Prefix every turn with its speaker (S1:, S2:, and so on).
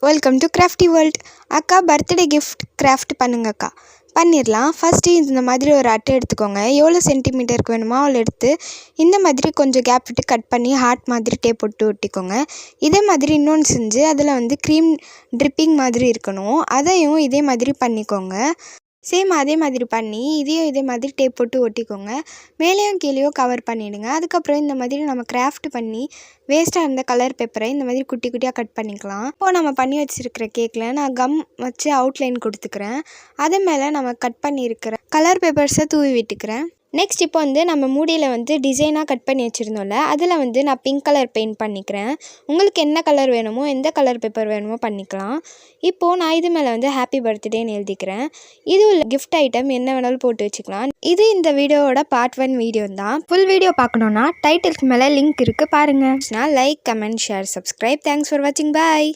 S1: Welcome to crafty world. அக்கா birthday gift craft பண்ணுங்க அக்கா. பண்ணிடலாம். ஃபஸ்ட்டு இந்த மாதிரி ஒரு அட்டை எடுத்துக்கோங்க. எவ்வளோ சென்டிமீட்டருக்கு வேணுமோ அவ்வளோ எடுத்து இந்த மாதிரி கொஞ்சம் கேப் விட்டு கட் பண்ணி ஹார்ட் மாதிரி டேப் போட்டு ஒட்டிக்கோங்க. இதே மாதிரி இன்னொன்று செஞ்சு அதில் க்ரீம் ட்ரிப்பிங் மாதிரி இருக்கணும். அதையும் இதே மாதிரி பண்ணிக்கோங்க. சேம் அதே மாதிரி பண்ணி இதையும் இதே மாதிரி டேப் போட்டு ஒட்டிக்கோங்க. மேலேயும் கீழேயும் கவர் பண்ணிவிடுங்க. அதுக்கப்புறம் இந்த மாதிரி நம்ம கிராஃப்ட் பண்ணி வேஸ்ட்டாக இருந்த கலர் பேப்பரை இந்த மாதிரி குட்டி குட்டியாக கட் பண்ணிக்கலாம். இப்போது நம்ம பண்ணி வச்சுருக்கிற கேக்கில் நான் கம் வச்சு அவுட்லைன் கொடுத்துக்கிறேன். அது மேலே நம்ம கட் பண்ணியிருக்கிற கலர் பேப்பர்ஸை தூவி விட்டுக்கிறேன். நெக்ஸ்ட் இப்போ நம்ம மூடியில் டிசைனாக கட் பண்ணி வச்சுருந்தோம்ல, அதில் நான் பிங்க் கலர் பெயிண்ட் பண்ணிக்கிறேன். உங்களுக்கு என்ன கலர் வேணுமோ எந்த கலர் பேப்பர் வேணுமோ பண்ணிக்கலாம். இப்போது நான் இது மேலே ஹாப்பி பர்த்டேன்னு எழுதிக்கிறேன். இது உள்ள கிஃப்ட் ஐட்டம் என்ன வேணாலும் போட்டு வச்சுக்கலாம். இது இந்த வீடியோவோட பார்ட் 1 வீடியோ தான். ஃபுல் வீடியோ பார்க்கணுன்னா டைட்டிலுக்கு மேலே லிங்க் இருக்குது பாருங்கள். Like, comment, share, subscribe. Thanks for வாட்சிங். பாய்.